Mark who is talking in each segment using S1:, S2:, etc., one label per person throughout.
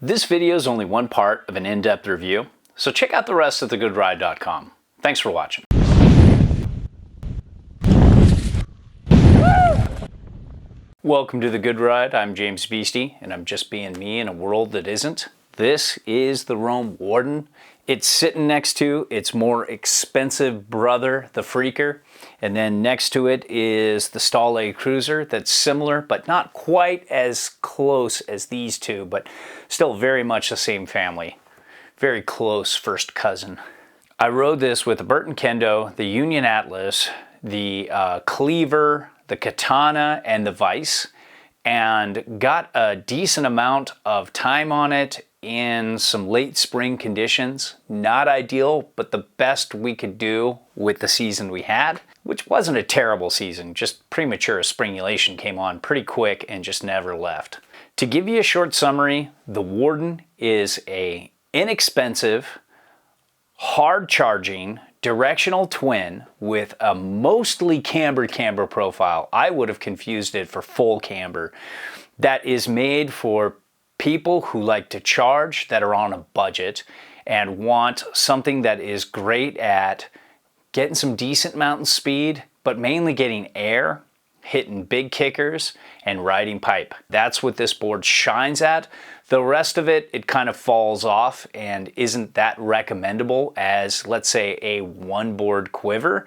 S1: This video is only one part of an in-depth review, so check out the rest at thegoodride.com. Thanks for watching. Welcome to The Good Ride. I'm James Beastie, and I'm just being me in a world that isn't. This is the Rome Warden. It's sitting next to its more expensive brother, the Freaker, and then next to it is the Stale Crewzer that's similar, but not quite as close as these two, but still very much the same family. Very close first cousin. I rode this with the Burton Kendo, the Union Atlas, the Cleaver, the Katana, and the Vice, and got a decent amount of time on it in some late spring conditions. Not ideal, but the best we could do with the season we had, which wasn't a terrible season, just premature springulation came on pretty quick and just never left. To give you a short summary, the Warden is a inexpensive, hard-charging, directional twin with a mostly camber profile. I would have confused it for full camber. That is made for people who like to charge, that are on a budget, and want something that is great at getting some decent mountain speed, but mainly getting air, hitting big kickers, and riding pipe. That's what this board shines at. The rest of it, it kind of falls off and isn't that recommendable as, let's say, a one board quiver.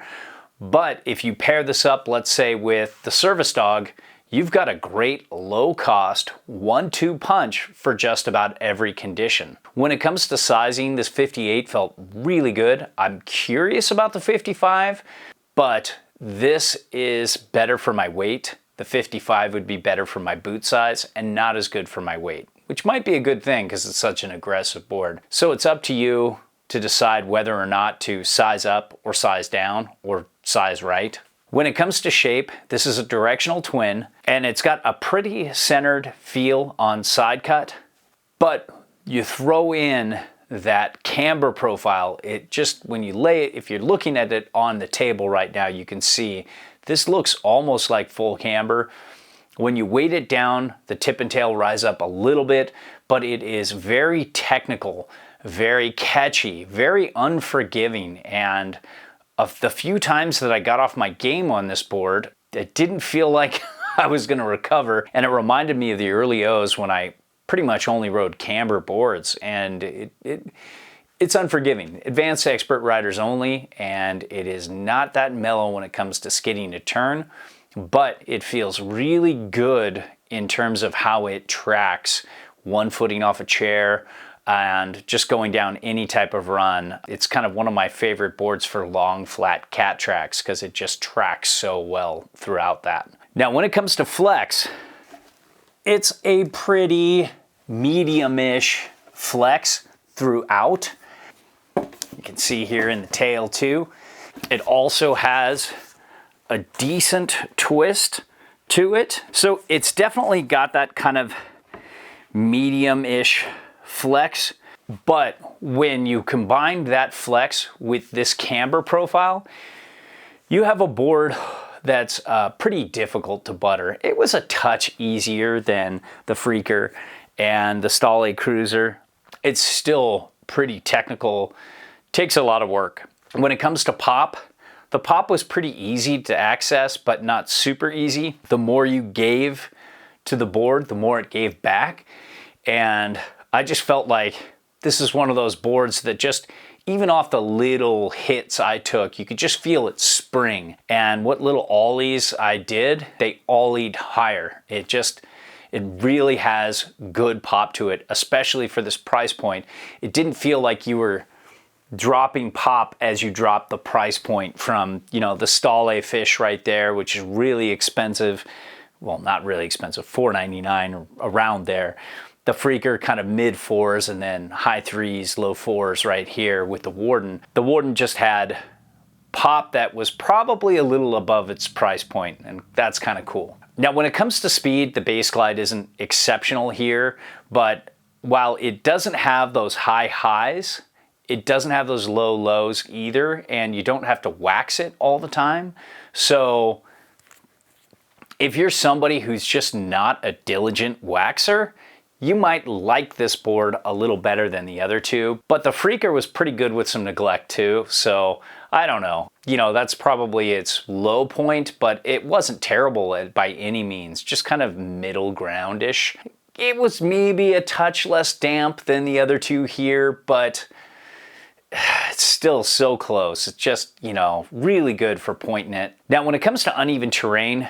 S1: But if you pair this up, let's say, with the Service Dog, you've got a great low-cost 1-2 punch for just about every condition. When it comes to sizing, this 58 felt really good. I'm curious about the 55, but this is better for my weight. The 55 would be better for my boot size and not as good for my weight, which might be a good thing because it's such an aggressive board. So it's up to you to decide whether or not to size up or size down or size right. When it comes to shape, this is a directional twin, and it's got a pretty centered feel on side cut, but you throw in that camber profile, it just, when you lay it, if you're looking at it on the table right now, you can see this looks almost like full camber. When you weight it down, the tip and tail rise up a little bit, but it is very technical, very catchy, very unforgiving, and of the few times that I got off my game on this board, it didn't feel like I was going to recover, and it reminded me of the early O's when I pretty much only rode camber boards, and it's unforgiving. Advanced expert riders only, and it is not that mellow when it comes to skidding a turn, but it feels really good in terms of how it tracks one footing off a chair and just going down any type of run. It's kind of one of my favorite boards for long, flat cat tracks because it just tracks so well throughout that. Now, when it comes to flex, it's a pretty medium-ish flex throughout. You can see here in the tail too. It also has a decent twist to it. So it's definitely got that kind of medium-ish flex, but when you combine that flex with this camber profile, you have a board that's pretty difficult to butter. It was a touch easier than the Freaker and the Stale Crewzer. It's still pretty technical, takes a lot of work. When it comes to pop, the pop was pretty easy to access, but not super easy. The more you gave to the board, the more it gave back, and I just felt like this is one of those boards that just, even off the little hits I took, you could just feel it spring. And what little ollies I did, they ollied higher. It really has good pop to it, especially for this price point. It didn't feel like you were dropping pop as you drop the price point from, you know, the Stale fish right there, which is really expensive. Well, not really expensive, $4.99 or around there. The Freaker kind of mid fours, and then high threes, low fours right here with the Warden. The Warden just had pop that was probably a little above its price point, and that's kind of cool. Now, when it comes to speed, the base glide isn't exceptional here, but while it doesn't have those high highs, it doesn't have those low lows either, and you don't have to wax it all the time. So if you're somebody who's just not a diligent waxer, you might like this board a little better than the other two. But the Freaker was pretty good with some neglect too, so I don't know. You know, that's probably its low point, but it wasn't terrible by any means, just kind of middle ground-ish. It was maybe a touch less damp than the other two here, but it's still so close. It's just, you know, really good for pointing it. Now, when it comes to uneven terrain,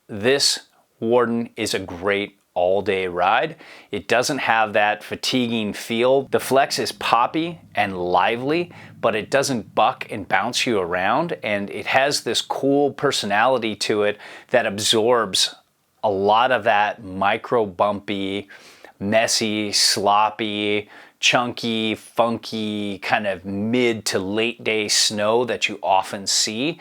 S1: this Warden is a great all-day ride. It doesn't have that fatiguing feel. The flex is poppy and lively, but it doesn't buck and bounce you around, and it has this cool personality to it that absorbs a lot of that micro bumpy, messy, sloppy, chunky, funky, kind of mid to late day snow that you often see.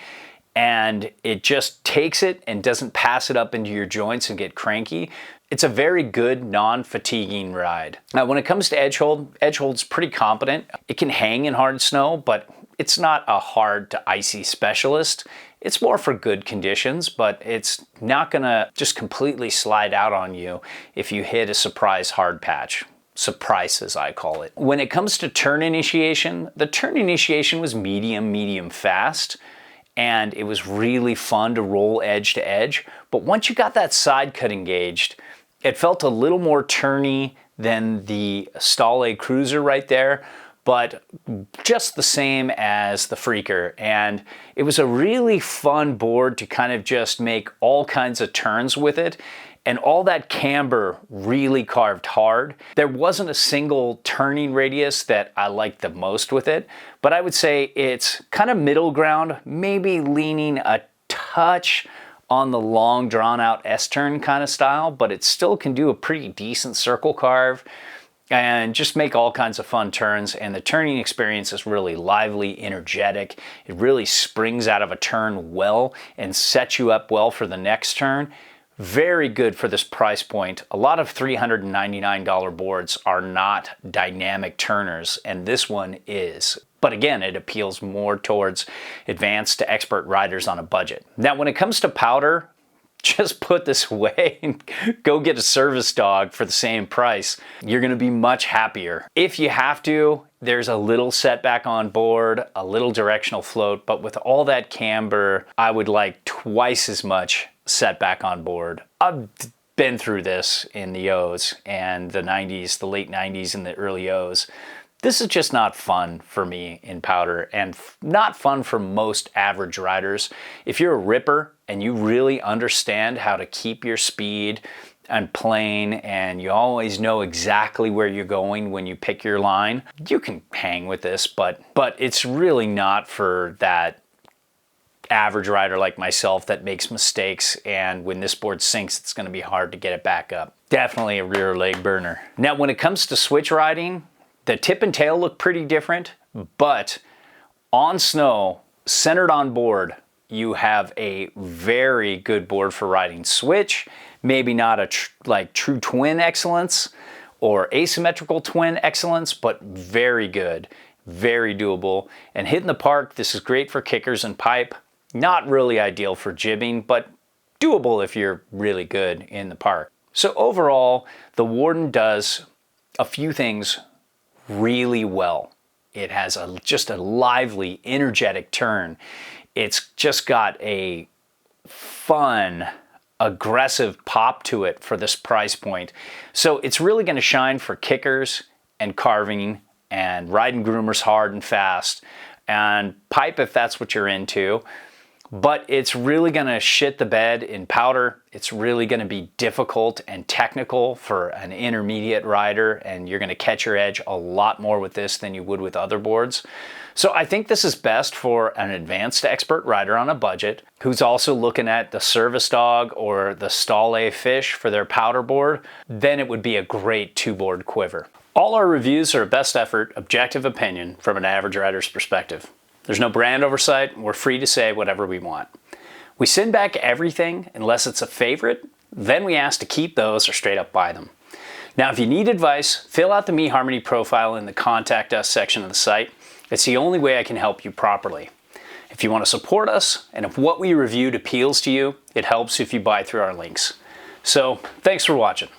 S1: And it just takes it and doesn't pass it up into your joints and get cranky. It's a very good non-fatiguing ride. Now, when it comes to edge hold's pretty competent. It can hang in hard snow, but it's not a hard to icy specialist. It's more for good conditions, but it's not gonna just completely slide out on you if you hit a surprise hard patch. Surprise, as I call it. When it comes to turn initiation, the turn initiation was medium fast, and it was really fun to roll edge to edge. But once you got that side cut engaged, it felt a little more turny than the Stale Crewzer right there, but just the same as the Freaker. And it was a really fun board to kind of just make all kinds of turns with it. And all that camber really carved hard. There wasn't a single turning radius that I liked the most with it, but I would say it's kind of middle ground, maybe leaning a touch on the long drawn out S-turn kind of style, but it still can do a pretty decent circle carve and just make all kinds of fun turns. And the turning experience is really lively, energetic. It really springs out of a turn well and sets you up well for the next turn. Very good for this price point. A lot of $399 boards are not dynamic turners, and this one is. But again, it appeals more towards advanced to expert riders on a budget. Now, when it comes to powder, just put this away and go get a service dog for the same price. You're gonna be much happier. If you have to, there's a little setback on board, a little directional float, but with all that camber, I would like twice as much setback on board. I've been through this in the O's and the 90s, the late 90s and the early O's. This is just not fun for me in powder, and not fun for most average riders. If you're a ripper and you really understand how to keep your speed and plane, and you always know exactly where you're going when you pick your line, you can hang with this, but it's really not for that average rider like myself that makes mistakes, and when this board sinks, it's going to be hard to get it back up. Definitely a rear leg burner. Now, when it comes to switch riding, the tip and tail look pretty different, but on snow, centered on board, you have a very good board for riding switch. Maybe not a like true twin excellence or asymmetrical twin excellence, but very good, very doable. And hitting the park, this is great for kickers and pipe. Not really ideal for jibbing, but doable if you're really good in the park. So overall, the Warden does a few things really well. It has just a lively, energetic turn. It's just got a fun, aggressive pop to it for this price point. So it's really going to shine for kickers and carving and riding groomers hard and fast, and pipe if that's what you're into. But it's really going to shit the bed in powder. It's really going to be difficult and technical for an intermediate rider, and you're going to catch your edge a lot more with this than you would with other boards. So I think this is best for an advanced to expert rider on a budget who's also looking at the service dog or the Stale fish for their powder board. Then it would be a great two-board quiver. All our reviews are a best effort, objective opinion from an average rider's perspective. There's no brand oversight. We're free to say whatever we want. We send back everything unless it's a favorite. Then we ask to keep those or straight up buy them. Now, if you need advice, fill out the eHarmony profile in the Contact Us section of the site. It's the only way I can help you properly. If you want to support us, and if what we reviewed appeals to you, it helps if you buy through our links. So, thanks for watching.